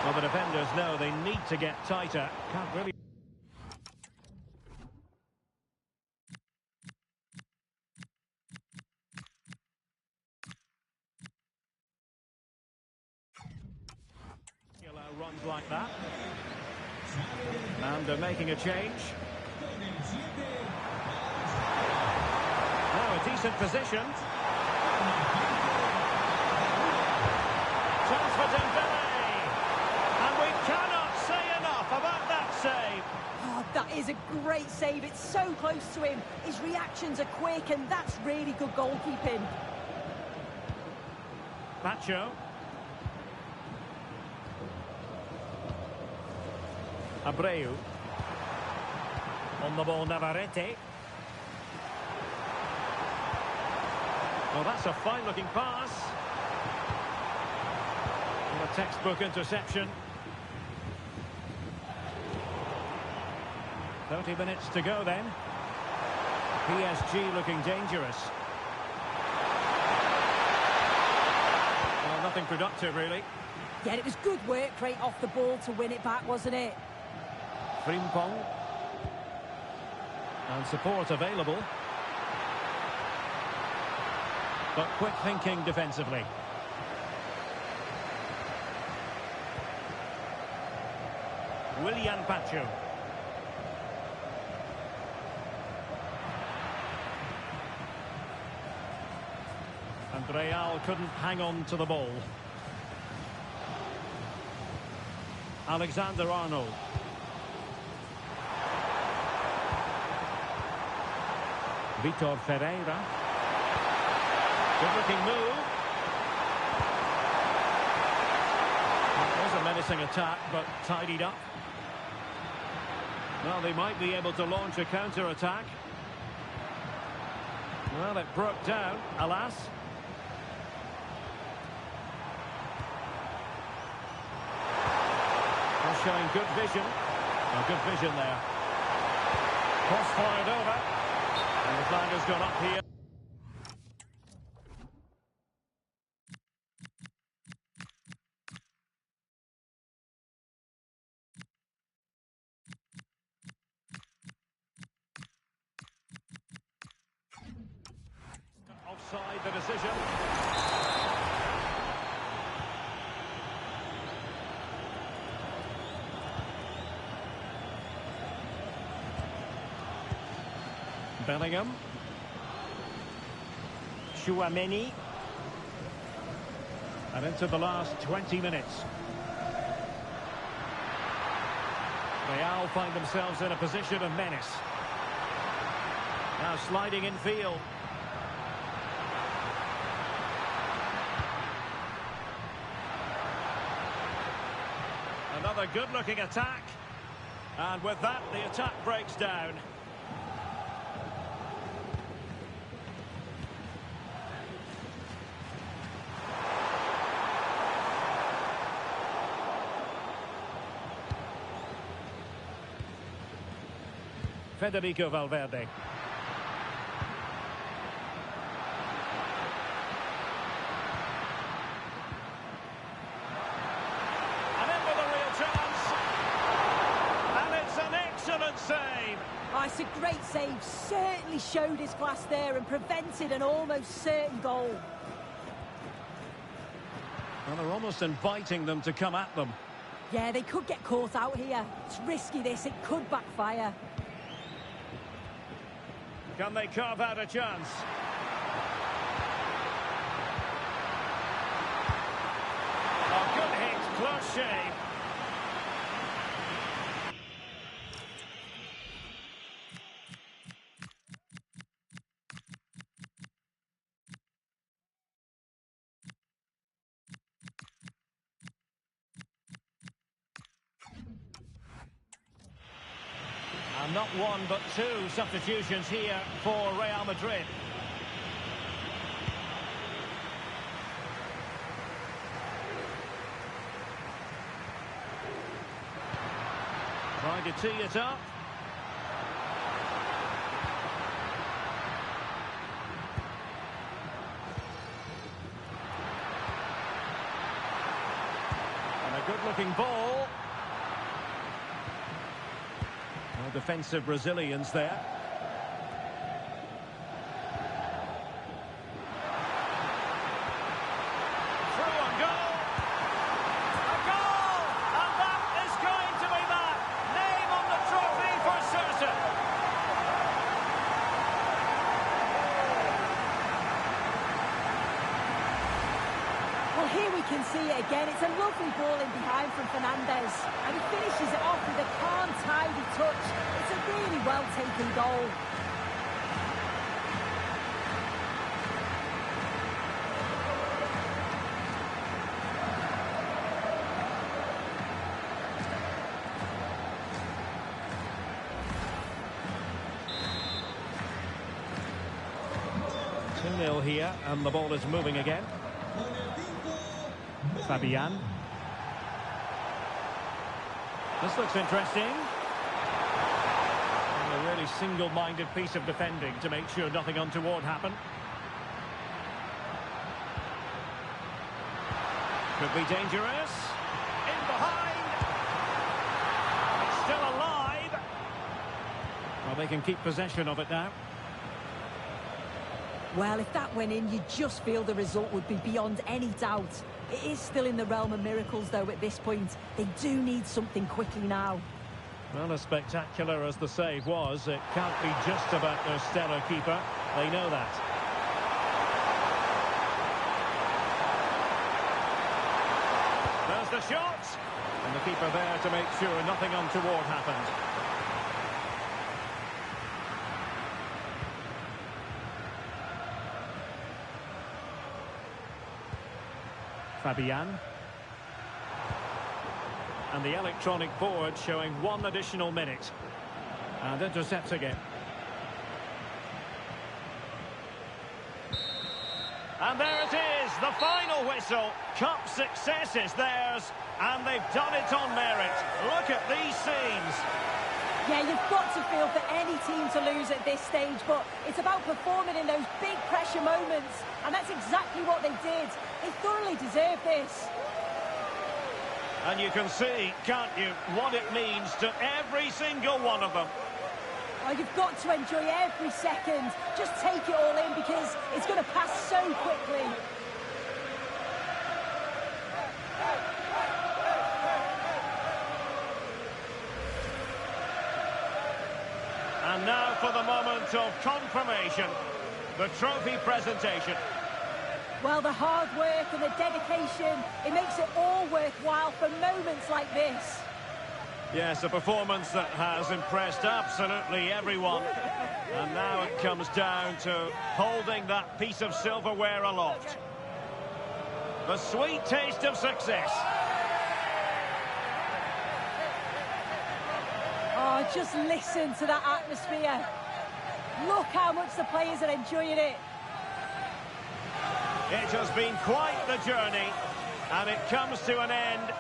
Well, the defenders know they need to get tighter. Can't really... allow runs like that. And they're making a change. Now a decent position. Chance for Dembele. And we cannot say enough about that save. Oh, that is a great save. It's so close to him. His reactions are quick, and that's really good goalkeeping. Pacho. Abreu. On the ball, Navarrete. Well, that's a fine-looking pass. And a textbook interception. 30 minutes to go then. PSG looking dangerous. Well, nothing productive, really. Yeah, it was good work right off the ball to win it back, wasn't it? Frimpong. And support available. But quick thinking defensively. Willian Pacho. And Real couldn't hang on to the ball. Alexander-Arnold. Vitor Ferreira. Good-looking move. It was a menacing attack, but tidied up. Well, they might be able to launch a counter-attack. Well, it broke down, alas. They're showing good vision. Oh, good vision there. Cross fired over. And the flag has gone up here. Offside the decision. Bellingham. Chouameni. And into the last 20 minutes. Real find themselves in a position of menace. Now sliding in field. Another good-looking attack. And with that, the attack breaks down. Federico Valverde. And in with a real chance. And it's an excellent save. Oh, it's a great save. Certainly showed his class there and prevented an almost certain goal. Well, they're almost inviting them to come at them. Yeah, they could get caught out here. It's risky, this. It could backfire. Can they carve out a chance? Oh, good hit, close shave. And not one, but two substitutions here for Real Madrid. Trying to tee it up. And a good-looking ball. Well, defensive Brazilians there. Here we can see it again. It's a lovely ball in behind from Fernandez. And he finishes it off with a calm, tidy touch. It's a really well-taken goal. Two 0 here, and the ball is moving again. Fabian. This looks interesting. And a really single-minded piece of defending to make sure nothing untoward happened. Could be dangerous. In behind. It's still alive. Well, they can keep possession of it now. Well, if that went in, you just feel the result would be beyond any doubt. It is still in the realm of miracles, though, at this point. They do need something quickly now. Well, as spectacular as the save was, it can't be just about their stellar keeper. They know that. There's the shot! And the keeper there to make sure nothing untoward happened. Fabian. And the electronic board showing 1 additional minute. And intercepting it. And there it is, the final whistle. Cup success is theirs, and they've done it on merit. Look at these scenes. Yeah, you've got to feel for any team to lose at this stage, but it's about performing in those big pressure moments, and that's exactly what they did. They thoroughly deserve this. And you can see, can't you, what it means to every single one of them. Oh, you've got to enjoy every second. Just take it all in because it's going to pass so quickly. And now for the moment of confirmation, the trophy presentation. Well, the hard work and the dedication, it makes it all worthwhile for moments like this. Yes, a performance that has impressed absolutely everyone. And now it comes down to holding that piece of silverware aloft. The sweet taste of success. Oh, just listen to that atmosphere. Look how much the players are enjoying it. It has been quite the journey, and it comes to an end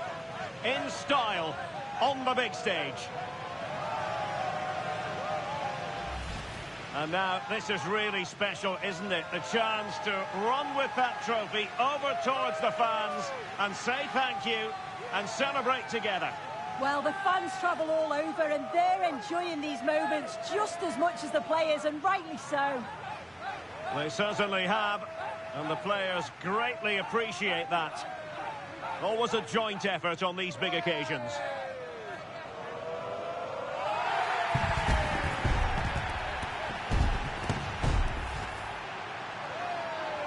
in style on the big stage. And now this is really special, isn't it? The chance to run with that trophy over towards the fans and say thank you and celebrate together. Well, the fans travel all over and they're enjoying these moments just as much as the players, and rightly so. They certainly have, and the players greatly appreciate that. Always a joint effort on these big occasions.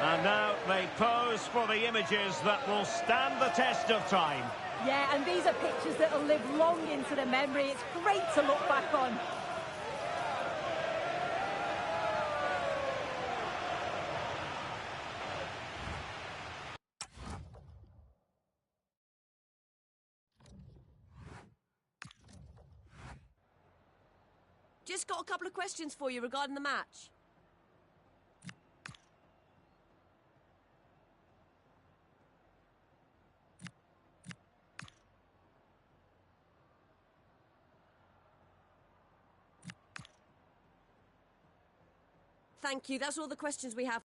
And now they pose for the images that will stand the test of time. Yeah, and these are pictures that will live long into the memory. It's great to look back on. just got a couple of questions for you regarding the match. Thank you. That's all the questions we have.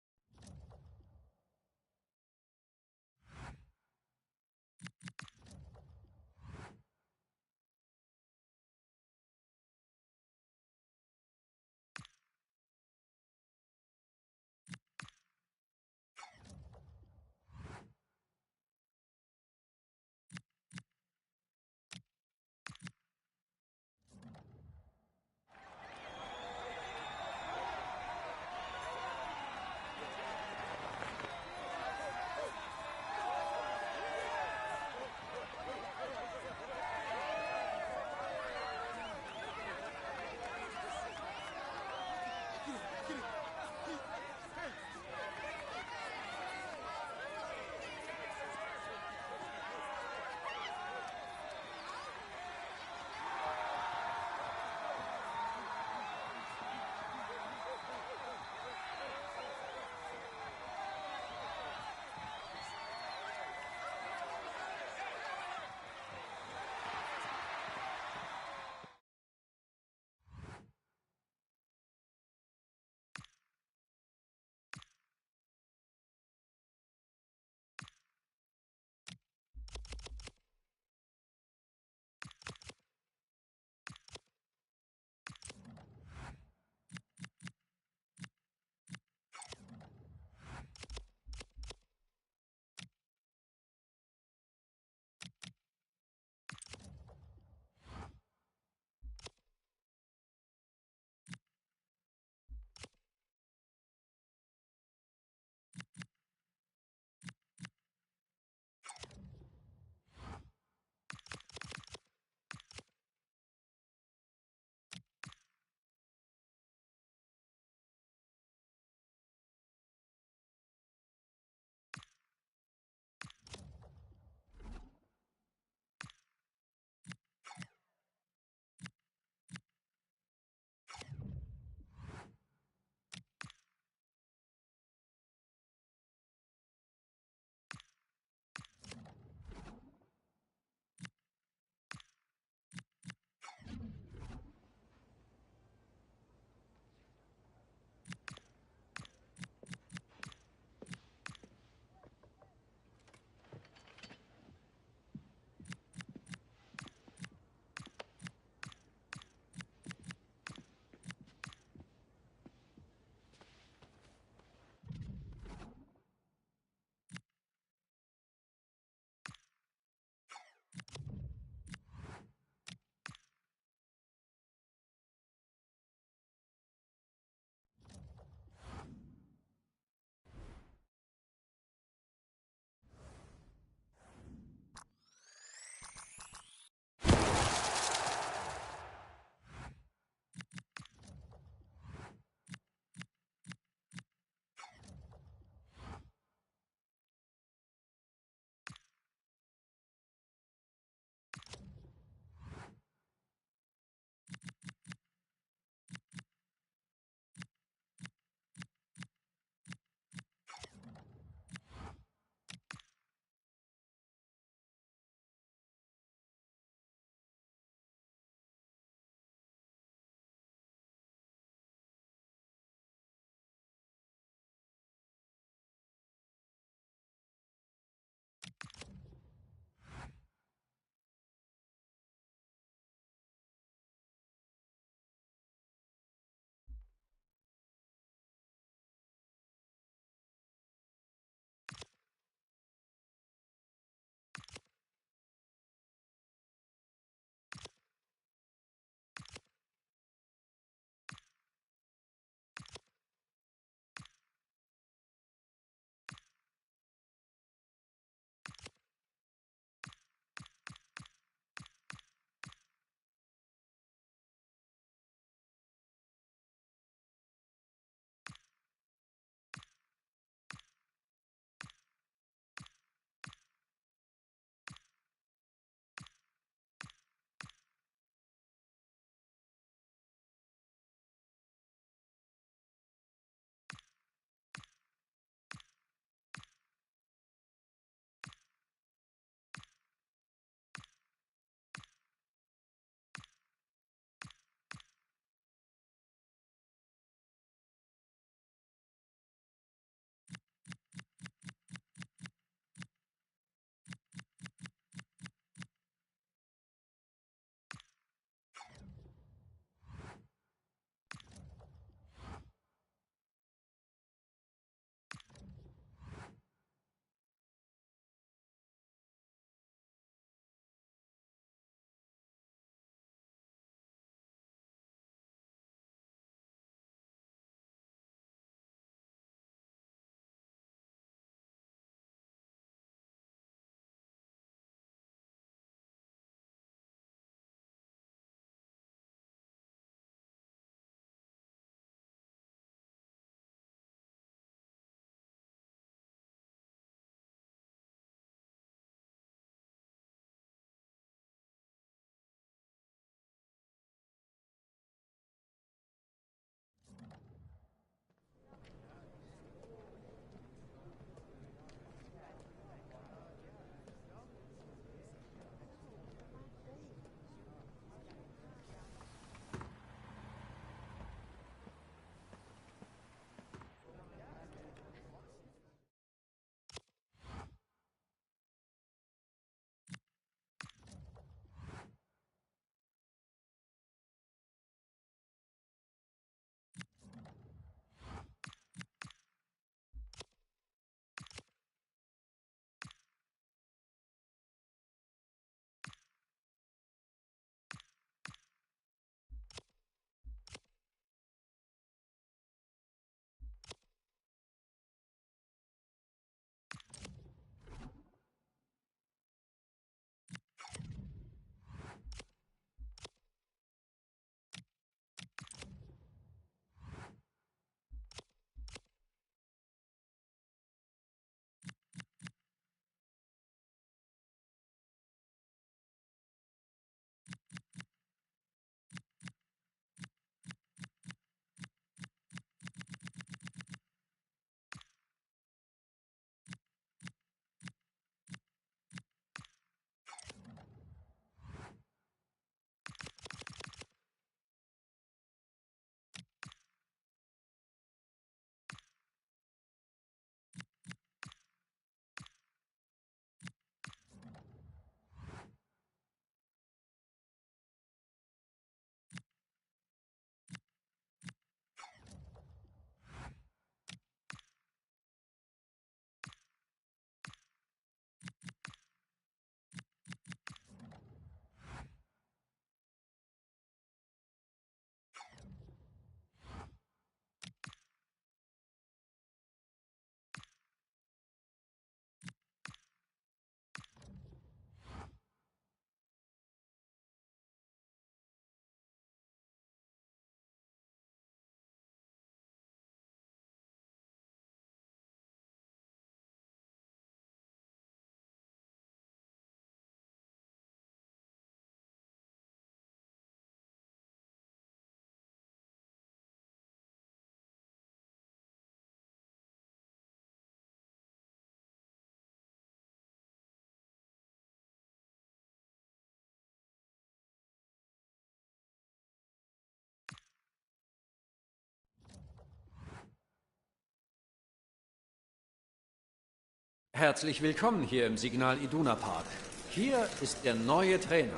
Herzlich willkommen hier im Signal Iduna Park. Hier ist der neue Trainer.